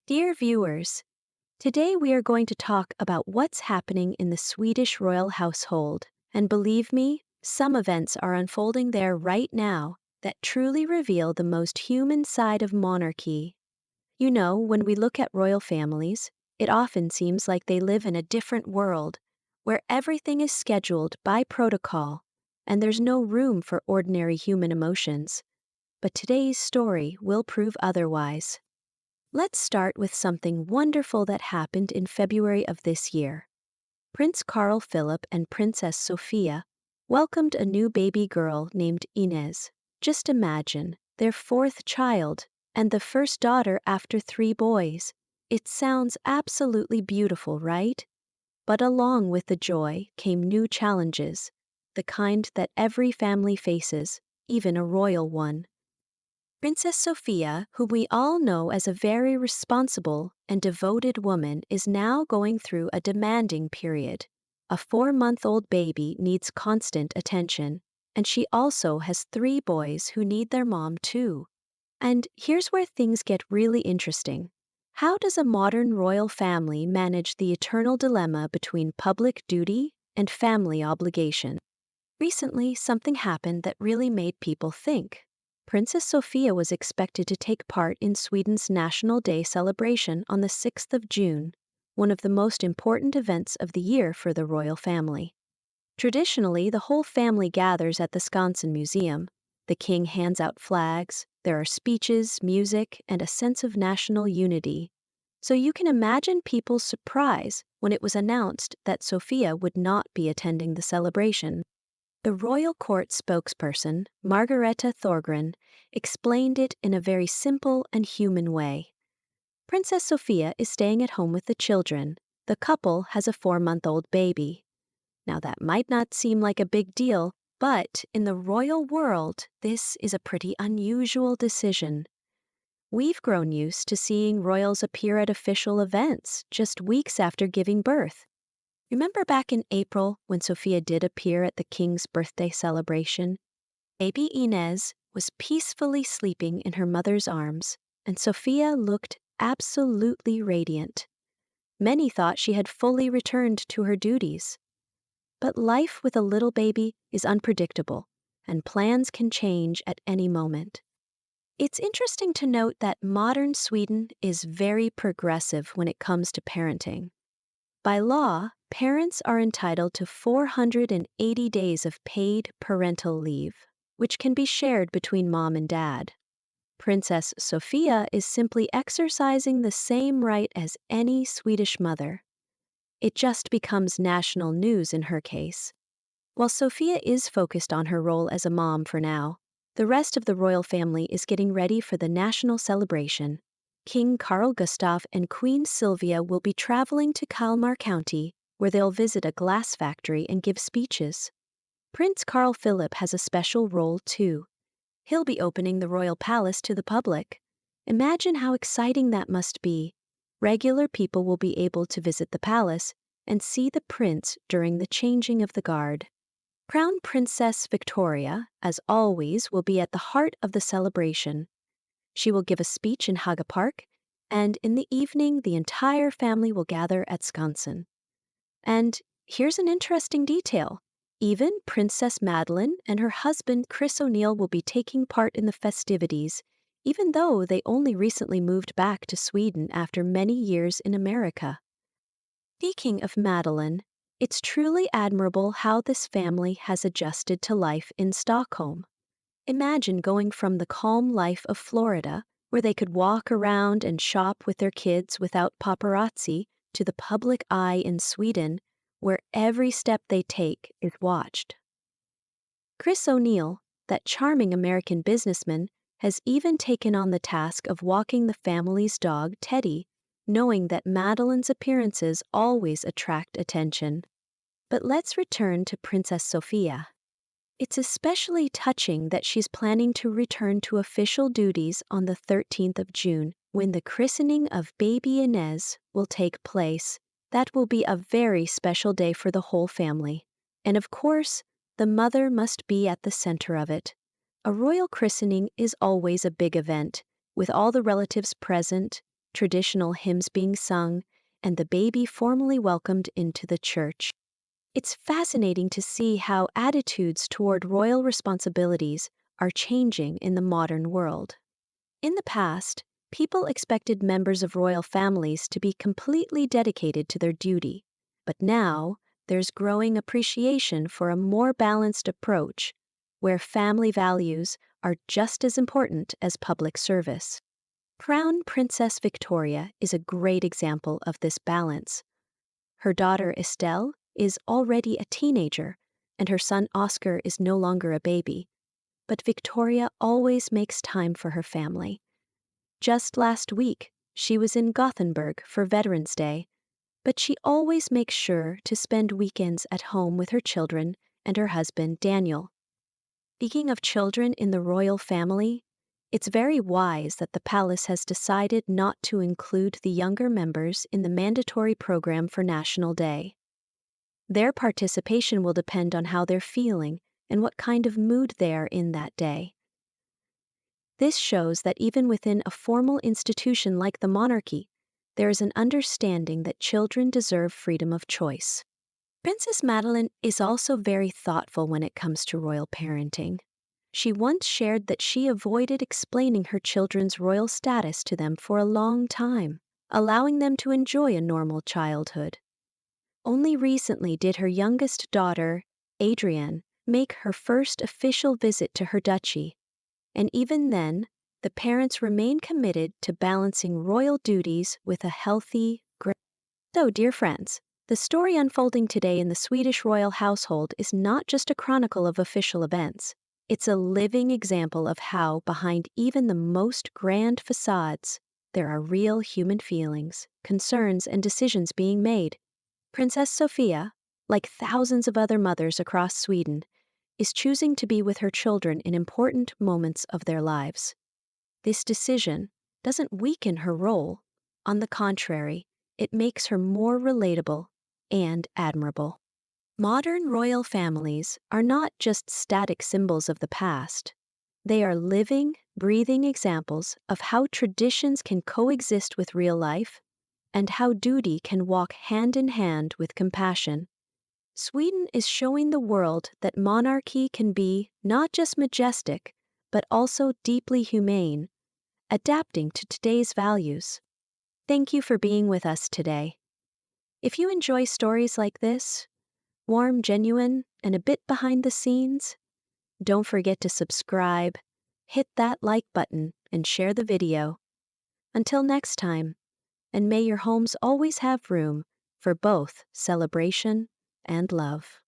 Dear viewers, today we are going to talk about what's happening in the Swedish royal household, and believe me, some events are unfolding there right now that truly reveal the most human side of monarchy. You know, when we look at royal families, it often seems like they live in a different world, where everything is scheduled by protocol, and there's no room for ordinary human emotions. But today's story will prove otherwise. Let's start with something wonderful that happened in February of this year. Prince Carl Philip and Princess Sofia welcomed a new baby girl named Inez. Just imagine, their fourth child, and the first daughter after 3 boys. It sounds absolutely beautiful, right? But along with the joy came new challenges, the kind that every family faces, even a royal one. Princess Sofia, whom we all know as a very responsible and devoted woman, is now going through a demanding period. A 4-month-old baby needs constant attention, and she also has 3 boys who need their mom too. And here's where things get really interesting. How does a modern royal family manage the eternal dilemma between public duty and family obligation? Recently, something happened that really made people think. Princess Sofia was expected to take part in Sweden's National Day celebration on the 6th of June, one of the most important events of the year for the royal family. Traditionally, the whole family gathers at the Skansen Museum. The king hands out flags, there are speeches, music, and a sense of national unity. So you can imagine people's surprise when it was announced that Sofia would not be attending the celebration. The royal court spokesperson, Margareta Thorgren, explained it in a very simple and human way. Princess Sofia is staying at home with the children. The couple has a 4-month-old baby. Now that might not seem like a big deal, but in the royal world, this is a pretty unusual decision. We've grown used to seeing royals appear at official events just weeks after giving birth. Remember back in April when Sofia did appear at the king's birthday celebration? Baby Inez was peacefully sleeping in her mother's arms, and Sofia looked absolutely radiant. Many thought she had fully returned to her duties. But life with a little baby is unpredictable, and plans can change at any moment. It's interesting to note that modern Sweden is very progressive when it comes to parenting. By law, parents are entitled to 480 days of paid parental leave, which can be shared between mom and dad. Princess Sofia is simply exercising the same right as any Swedish mother. It just becomes national news in her case. While Sofia is focused on her role as a mom for now, the rest of the royal family is getting ready for the national celebration. King Carl Gustaf and Queen Silvia will be traveling to Kalmar County, where they'll visit a glass factory and give speeches. Prince Carl Philip has a special role too. He'll be opening the royal palace to the public. Imagine how exciting that must be. Regular people will be able to visit the palace and see the prince during the changing of the guard. Crown Princess Victoria, as always, will be at the heart of the celebration. She will give a speech in Haga Park, and in the evening the entire family will gather at Skansen. And here's an interesting detail. Even Princess Madeleine and her husband Chris O'Neill will be taking part in the festivities, even though they only recently moved back to Sweden after many years in America. Speaking of Madeleine, it's truly admirable how this family has adjusted to life in Stockholm. Imagine going from the calm life of Florida, where they could walk around and shop with their kids without paparazzi, to the public eye in Sweden, where every step they take is watched. Chris O'Neill, that charming American businessman, has even taken on the task of walking the family's dog, Teddy, knowing that Madeleine's appearances always attract attention. But let's return to Princess Sofia. It's especially touching that she's planning to return to official duties on the 13th of June, when the christening of baby Inez will take place. That will be a very special day for the whole family. And of course, the mother must be at the center of it. A royal christening is always a big event, with all the relatives present, traditional hymns being sung, and the baby formally welcomed into the church. It's fascinating to see how attitudes toward royal responsibilities are changing in the modern world. In the past, people expected members of royal families to be completely dedicated to their duty, but now there's growing appreciation for a more balanced approach, where family values are just as important as public service. Crown Princess Victoria is a great example of this balance. Her daughter Estelle is already a teenager, and her son Oscar is no longer a baby, but Victoria always makes time for her family. Just last week, she was in Gothenburg for Veterans Day, but she always makes sure to spend weekends at home with her children and her husband Daniel. Speaking of children in the royal family, it's very wise that the palace has decided not to include the younger members in the mandatory program for National Day. Their participation will depend on how they're feeling and what kind of mood they are in that day. This shows that even within a formal institution like the monarchy, there is an understanding that children deserve freedom of choice. Princess Madeleine is also very thoughtful when it comes to royal parenting. She once shared that she avoided explaining her children's royal status to them for a long time, allowing them to enjoy a normal childhood. Only recently did her youngest daughter, Adrienne, make her first official visit to her duchy, and even then, the parents remain committed to balancing royal duties with a healthy, So, dear friends, the story unfolding today in the Swedish royal household is not just a chronicle of official events. It's a living example of how, behind even the most grand facades, there are real human feelings, concerns, and decisions being made. Princess Sofia, like thousands of other mothers across Sweden, is choosing to be with her children in important moments of their lives. This decision doesn't weaken her role. On the contrary, it makes her more relatable and admirable. Modern royal families are not just static symbols of the past. They are living, breathing examples of how traditions can coexist with real life and how duty can walk hand in hand with compassion. Sweden is showing the world that monarchy can be not just majestic, but also deeply humane, adapting to today's values. Thank you for being with us today. If you enjoy stories like this, warm, genuine, and a bit behind the scenes, don't forget to subscribe, hit that like button, and share the video. Until next time, and may your homes always have room for both celebration and love.